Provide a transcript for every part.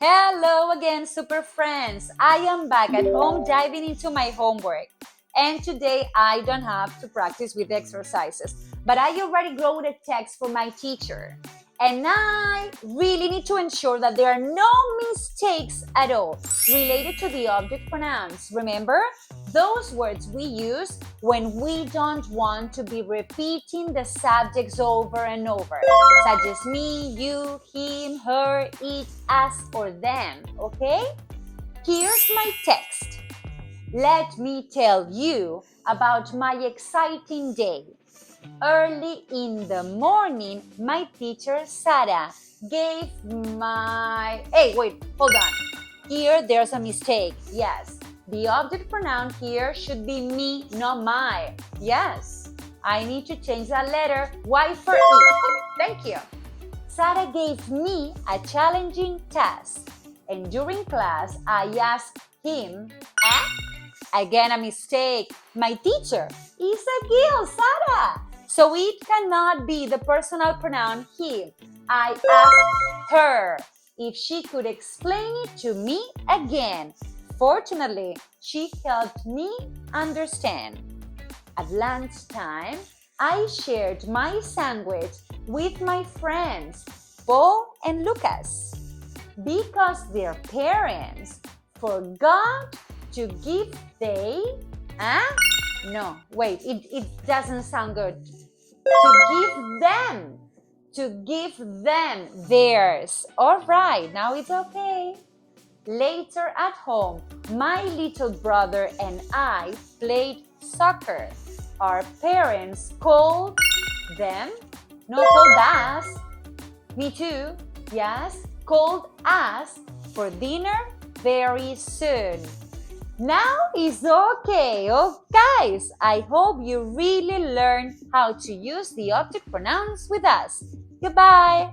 Hello again, super friends. I am back at home diving into my homework. And today I don't have to practice with exercises, but I already wrote a text for my teacher. And I really need to ensure that there are no mistakes at all related to the object pronouns. Remember? Those words we use when we don't want to be repeating the subjects over and over, such as me, you, him, her, it, us, or them, okay? Here's my text. Let me tell you about my exciting day. Early in the morning, my teacher Sarah gave my. Hey, wait, hold on. Here, there's a mistake. Yes, the object pronoun here should be me, not my. Yes, I need to change that letter. Y for E. Thank you. Sarah gave me a challenging task, and during class, I asked him, Again, a mistake. My teacher is a girl, Sarah. So it cannot be the personal pronoun he. I asked her if she could explain it to me again. Fortunately, she helped me understand. At lunchtime, I shared my sandwich with my friends, Paul and Lucas, because their parents forgot to give no, wait, it doesn't sound good. To give them theirs. All right, now it's okay. Later at home, my little brother and I played soccer. Our parents called them, no, called us, me too, yes, called us for dinner very soon. Now it's okay. Oh, guys, I hope you really learned how to use the object pronouns with us. Goodbye.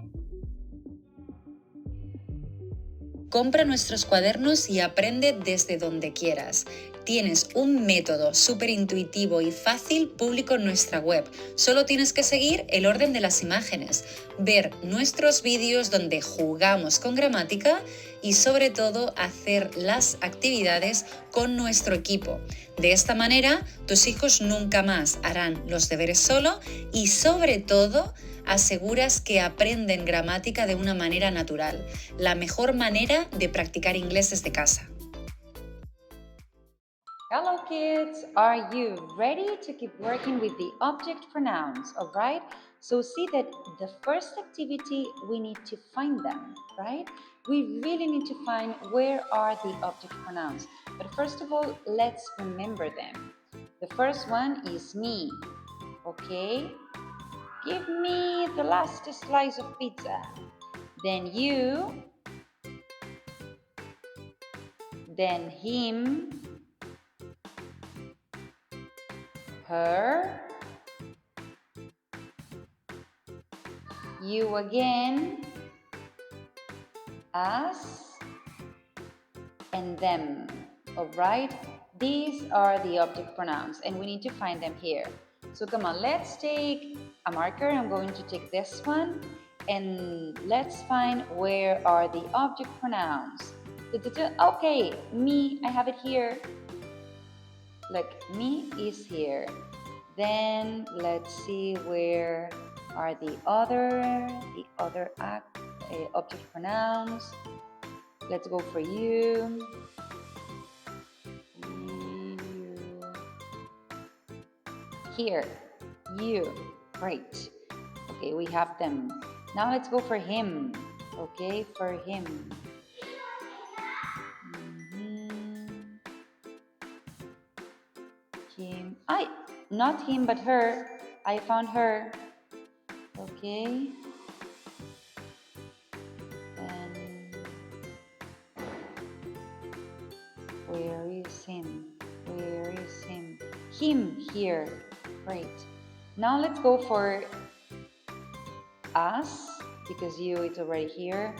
Compra nuestros cuadernos y aprende desde donde quieras. Tienes un método súper intuitivo y fácil público en nuestra web. Solo tienes que seguir el orden de las imágenes, ver nuestros vídeos donde jugamos con gramática y sobre todo hacer las actividades con nuestro equipo. De esta manera, tus hijos nunca más harán los deberes solo y sobre todo aseguras que aprenden gramática de una manera natural, la mejor manera de practicar inglés desde casa. Hello kids, are you ready to keep working with the object pronouns, all right? So see that the first activity, we need to find them, right? We really need to find where are the object pronouns. But first of all, let's remember them. The first one is me, okay? Give me the last slice of pizza. Then you. Then him. Her. You again. Us. And them. Alright? These are the object pronouns and we need to find them here. So come on, let's take a marker. I'm going to take this one and let's find where are the object pronouns. Okay, me, I have it here. Look, me is here. Then let's see where are the other object pronouns. Let's go for you. Here, you, great. Okay, we have them. Now let's go for him. Okay, for him. Him. Not him, but her. I found her. Okay. And where is him? Where is him? Him here. Great. Now let's go for us, because you, it's already here.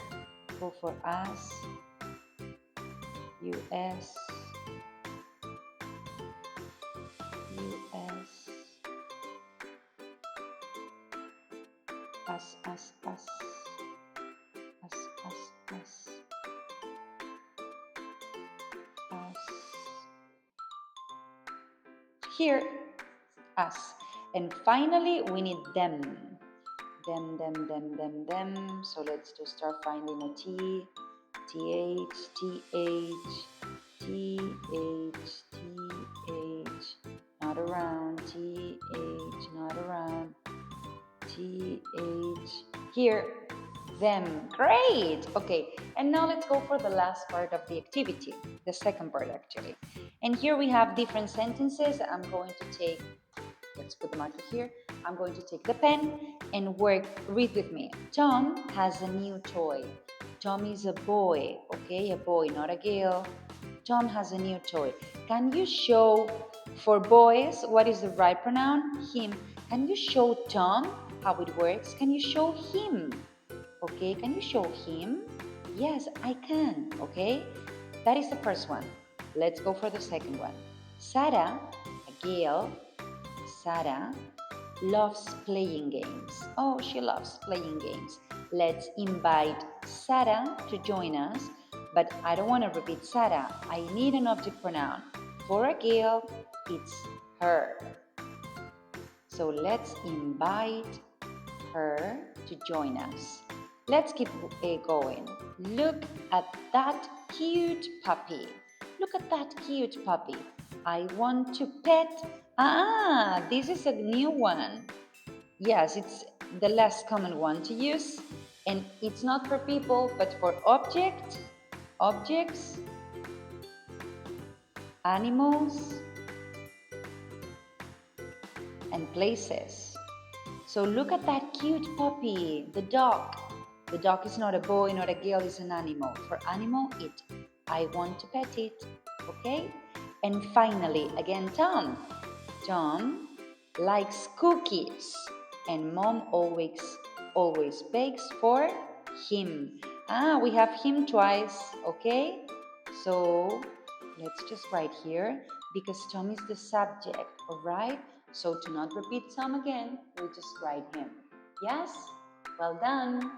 Go for us. US. US. Us. Us. Us. Us. Us. Us. Here, us. And finally, we need them. Them. So let's just start finding a T, TH, not around, not around, here, them. Great. Okay, and now let's go for the last part of the activity, the second part actually. And here we have different sentences. I'm going to take, let's put the marker here. I'm going to take the pen and read with me. Tom has a new toy. Tom is a boy, okay? A boy, not a girl. Tom has a new toy. Can you show, for boys, what is the right pronoun? Him. Can you show Tom how it works? Can you show him? Okay, can you show him? Yes, I can, okay? That is the first one. Let's go for the second one. Sarah, a girl, Sarah loves playing games. Oh, she loves playing games. Let's invite Sarah to join us, but I don't want to repeat Sarah. I need an object pronoun. For a girl, it's her. So let's invite her to join us. Let's keep going. Look at that cute puppy. Look at that cute puppy. I want to pet. Ah, this is a new one. Yes, it's the less common one to use. And it's not for people, but for objects, animals, and places. So look at that cute puppy, the dog. The dog is not a boy, not a girl, it's an animal. For animal, it. I want to pet it. Okay? And finally, again, Tom. Tom likes cookies. And mom always bakes for him. Ah, we have him twice. Okay? So let's just write here because Tom is the subject. Alright? So to not repeat Tom again, we just write him. Yes? Well done.